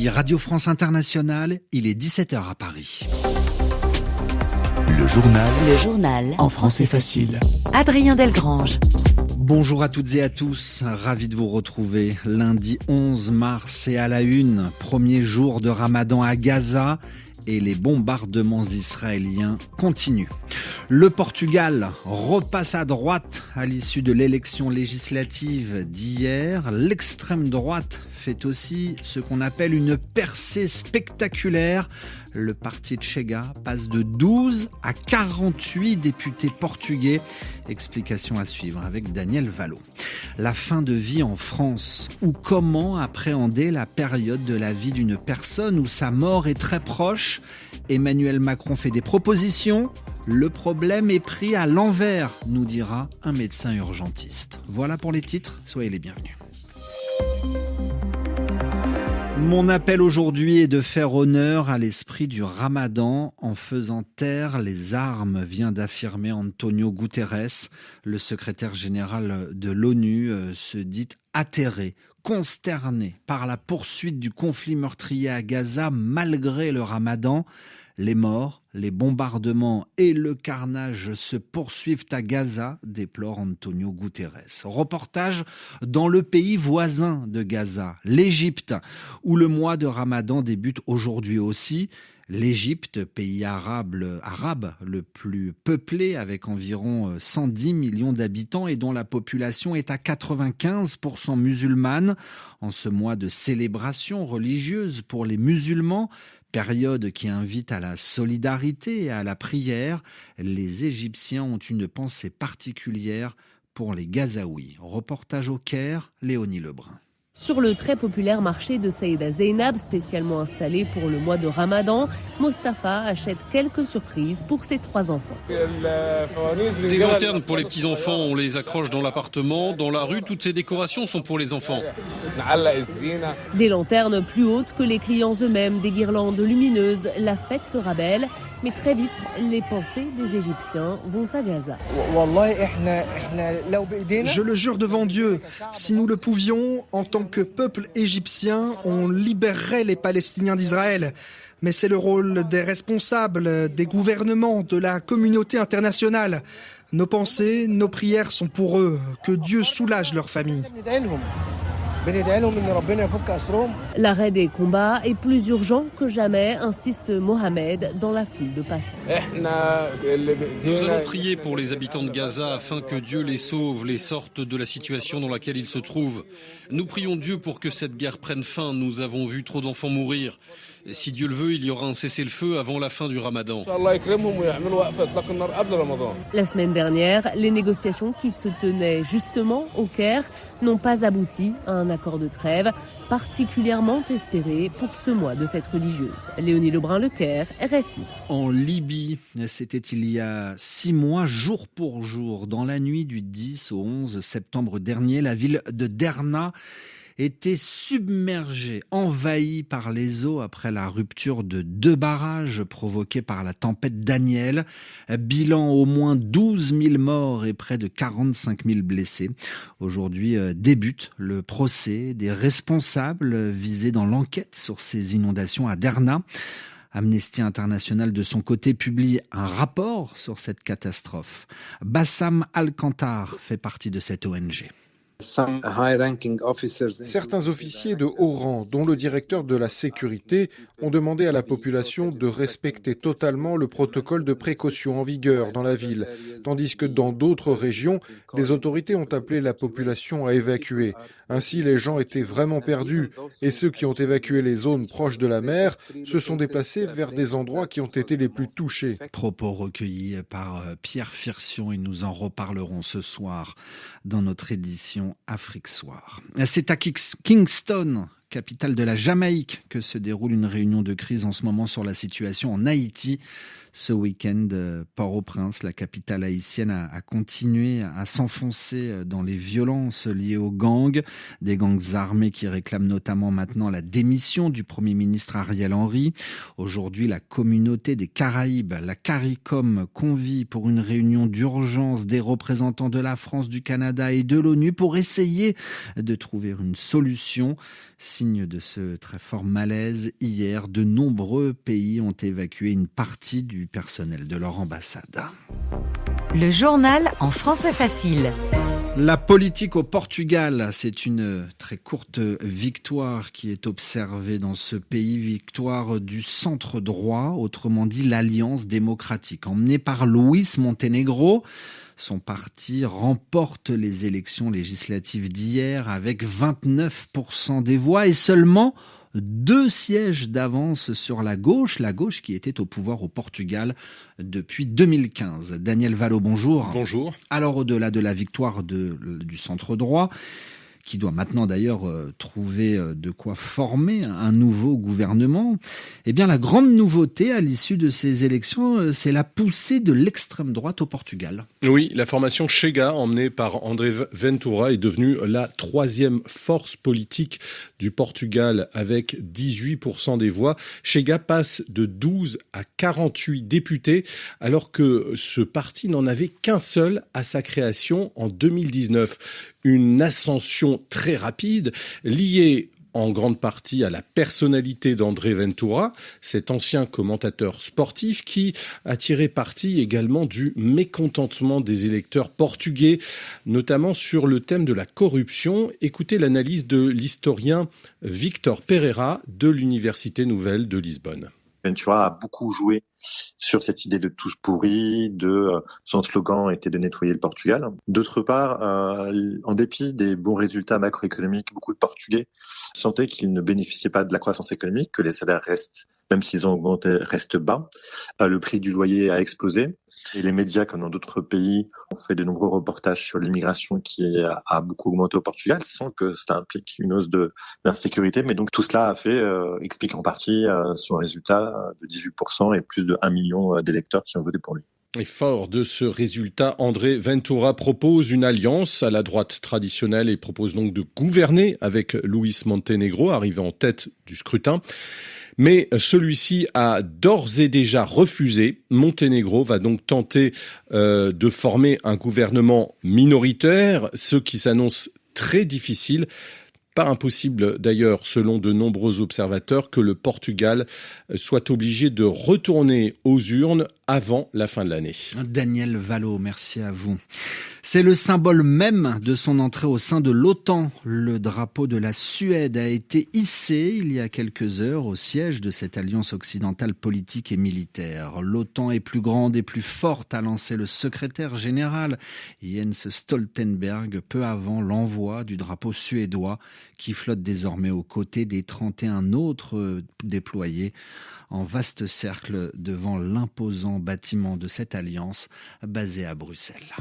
RFI, Radio France Internationale, il est 17h à Paris. Le journal en français facile. Adrien Delgrange. Bonjour à toutes et à tous, ravi de vous retrouver. Lundi 11 mars et à la une, premier jour de Ramadan à Gaza et les bombardements israéliens continuent. Le Portugal repasse à droite à l'issue de l'élection législative d'hier. L'extrême droite fait aussi ce qu'on appelle une percée spectaculaire. Le parti de Chega passe de 12 à 48 députés portugais. Explication à suivre avec Daniel Vallot. La fin de vie en France, ou comment appréhender la période de la vie d'une personne où sa mort est très proche. Emmanuel Macron fait des propositions. Le problème est pris à l'envers, nous dira un médecin urgentiste. Voilà pour les titres, soyez les bienvenus. Mon appel aujourd'hui est de faire honneur à l'esprit du Ramadan en faisant taire les armes, vient d'affirmer Antonio Guterres. Le secrétaire général de l'ONU se dit atterré, consterné par la poursuite du conflit meurtrier à Gaza malgré le Ramadan. Les morts, les bombardements et le carnage se poursuivent à Gaza, déplore Antonio Guterres. Reportage dans le pays voisin de Gaza, l'Égypte, où le mois de Ramadan débute aujourd'hui aussi. L'Égypte, pays arabe le plus peuplé avec environ 110 millions d'habitants et dont la population est à 95% musulmane. En ce mois de célébration religieuse pour les musulmans, période qui invite à la solidarité et à la prière, les Égyptiens ont une pensée particulière pour les Gazaouis. Reportage au Caire, Léonie Lebrun. Sur le très populaire marché de Saïda Zeynab, spécialement installé pour le mois de Ramadan, Mostafa achète quelques surprises pour ses 3 enfants. Des lanternes pour les petits-enfants, on les accroche dans l'appartement, dans la rue, toutes ces décorations sont pour les enfants. Des lanternes plus hautes que les clients eux-mêmes, des guirlandes lumineuses, la fête sera belle, mais très vite, les pensées des Égyptiens vont à Gaza. Je le jure devant Dieu, si nous le pouvions, en tant que peuple égyptien, on libérerait les Palestiniens d'Israël. Mais c'est le rôle des responsables, des gouvernements, de la communauté internationale. Nos pensées, nos prières sont pour eux. Que Dieu soulage leur famille. L'arrêt des combats est plus urgent que jamais, insiste Mohamed dans la foule de passants. Nous allons prier pour les habitants de Gaza afin que Dieu les sauve, les sorte de la situation dans laquelle ils se trouvent. Nous prions Dieu pour que cette guerre prenne fin. Nous avons vu trop d'enfants mourir. Et si Dieu le veut, il y aura un cessez-le-feu avant la fin du Ramadan. La semaine dernière, les négociations qui se tenaient justement au Caire n'ont pas abouti à un accord de trêve, particulièrement espéré pour ce mois de fête religieuse. Léonie Lebrun, Le Caire, RFI. En Libye, c'était il y a 6 mois, jour pour jour, dans la nuit du 10 au 11 septembre dernier, la ville de Derna était submergée, envahie par les eaux après la rupture de 2 barrages provoqués par la tempête Daniel. Bilan au moins 12 000 morts et près de 45 000 blessés. Aujourd'hui débute le procès des responsables visés dans l'enquête sur ces inondations à Derna. Amnesty International, de son côté, publie un rapport sur cette catastrophe. Bassam Al-Kantar fait partie de cette ONG. Certains officiers de haut rang, dont le directeur de la sécurité, ont demandé à la population de respecter totalement le protocole de précaution en vigueur dans la ville, tandis que dans d'autres régions, les autorités ont appelé la population à évacuer. Ainsi, les gens étaient vraiment perdus et ceux qui ont évacué les zones proches de la mer se sont déplacés vers des endroits qui ont été les plus touchés. Propos recueillis par Pierre Firsion et nous en reparlerons ce soir dans notre édition Afrique Soir. C'est à Kingston, capitale de la Jamaïque, que se déroule une réunion de crise en ce moment sur la situation en Haïti. Ce week-end, Port-au-Prince, la capitale haïtienne, a continué à s'enfoncer dans les violences liées aux gangs. Des gangs armés qui réclament notamment maintenant la démission du Premier ministre Ariel Henry. Aujourd'hui, la communauté des Caraïbes, la CARICOM, convie pour une réunion d'urgence des représentants de la France, du Canada et de l'ONU pour essayer de trouver une solution. Signe de ce très fort malaise, hier, de nombreux pays ont évacué une partie du personnel de leur ambassade. Le journal en français facile. La politique au Portugal, c'est une très courte victoire qui est observée dans ce pays, victoire du centre droit, autrement dit l'Alliance démocratique. Emmené par Luís Montenegro, son parti remporte les élections législatives d'hier avec 29% des voix et seulement 2 sièges d'avance sur la gauche qui était au pouvoir au Portugal depuis 2015. Daniel Valo, bonjour. Bonjour. Alors au-delà de la victoire du centre droit, qui doit maintenant d'ailleurs trouver de quoi former un nouveau gouvernement, eh bien la grande nouveauté à l'issue de ces élections, c'est la poussée de l'extrême droite au Portugal. Oui, la formation Chega, emmenée par André Ventura, est devenue la 3e force politique du Portugal avec 18% des voix. Chega passe de 12 à 48 députés, alors que ce parti n'en avait qu'un seul à sa création en 2019. Une ascension très rapide, liée en grande partie à la personnalité d'André Ventura, cet ancien commentateur sportif qui a tiré parti également du mécontentement des électeurs portugais, notamment sur le thème de la corruption. Écoutez l'analyse de l'historien Victor Pereira de l'Université Nouvelle de Lisbonne. Ventura a beaucoup joué sur cette idée de tous pourris, son slogan était de nettoyer le Portugal. D'autre part, en dépit des bons résultats macroéconomiques, beaucoup de Portugais sentaient qu'ils ne bénéficiaient pas de la croissance économique, que les salaires restent, même s'ils ont augmenté, restent bas. Le prix du loyer a explosé. Et les médias, comme dans d'autres pays, ont fait de nombreux reportages sur l'immigration qui a beaucoup augmenté au Portugal, sans que ça implique une hausse d'insécurité. Mais donc tout cela explique en partie son résultat de 18% et plus de 1 million d'électeurs qui ont voté pour lui. Et fort de ce résultat, André Ventura propose une alliance à la droite traditionnelle et propose donc de gouverner avec Luís Montenegro, arrivé en tête du scrutin. Mais celui-ci a d'ores et déjà refusé. Montenegro va donc tenter de former un gouvernement minoritaire, ce qui s'annonce très difficile. Pas impossible d'ailleurs, selon de nombreux observateurs, que le Portugal soit obligé de retourner aux urnes avant la fin de l'année. Daniel Valo, merci à vous. C'est le symbole même de son entrée au sein de l'OTAN. Le drapeau de la Suède a été hissé il y a quelques heures au siège de cette alliance occidentale politique et militaire. L'OTAN est plus grande et plus forte, a lancé le secrétaire général Jens Stoltenberg peu avant l'envoi du drapeau suédois qui flotte désormais aux côtés des 31 autres déployés en vaste cercle devant l'imposant bâtiment de cette alliance basée à Bruxelles.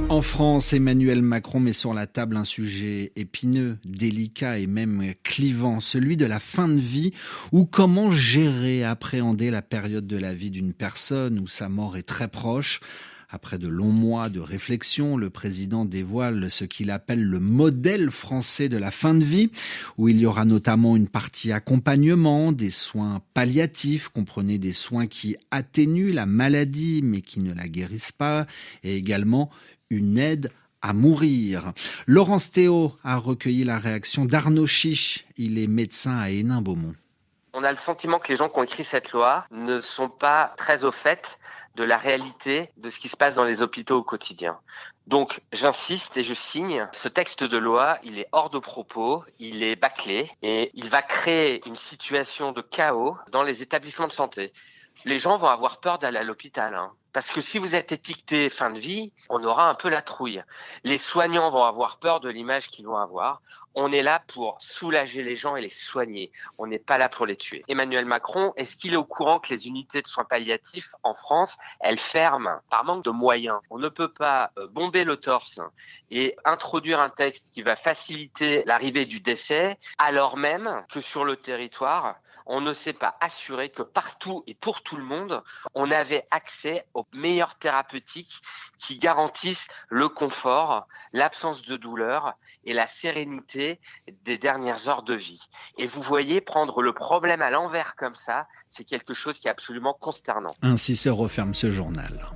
En France, Emmanuel Macron met sur la table un sujet épineux, délicat et même clivant, celui de la fin de vie ou comment gérer, appréhender la période de la vie d'une personne où sa mort est très proche. Après de longs mois de réflexion, le président dévoile ce qu'il appelle le modèle français de la fin de vie, où il y aura notamment une partie accompagnement, des soins palliatifs, comprenez des soins qui atténuent la maladie mais qui ne la guérissent pas, et également une aide à mourir. Laurence Théo a recueilli la réaction d'Arnaud Chiche, il est médecin à Hénin-Beaumont. On a le sentiment que les gens qui ont écrit cette loi ne sont pas très au fait de la réalité de ce qui se passe dans les hôpitaux au quotidien. Donc, j'insiste et je signe. Ce texte de loi, il est hors de propos, il est bâclé et il va créer une situation de chaos dans les établissements de santé. Les gens vont avoir peur d'aller à l'hôpital, parce que si vous êtes étiqueté fin de vie, on aura un peu la trouille. Les soignants vont avoir peur de l'image qu'ils vont avoir. On est là pour soulager les gens et les soigner. On n'est pas là pour les tuer. Emmanuel Macron, est-ce qu'il est au courant que les unités de soins palliatifs en France, elles ferment par manque de moyens? On ne peut pas bomber le torse et introduire un texte qui va faciliter l'arrivée du décès, alors même que sur le territoire, on ne s'est pas assuré que partout et pour tout le monde, on avait accès aux meilleures thérapeutiques qui garantissent le confort, l'absence de douleur et la sérénité des dernières heures de vie. Et vous voyez, prendre le problème à l'envers comme ça, c'est quelque chose qui est absolument consternant. Ainsi se referme ce journal.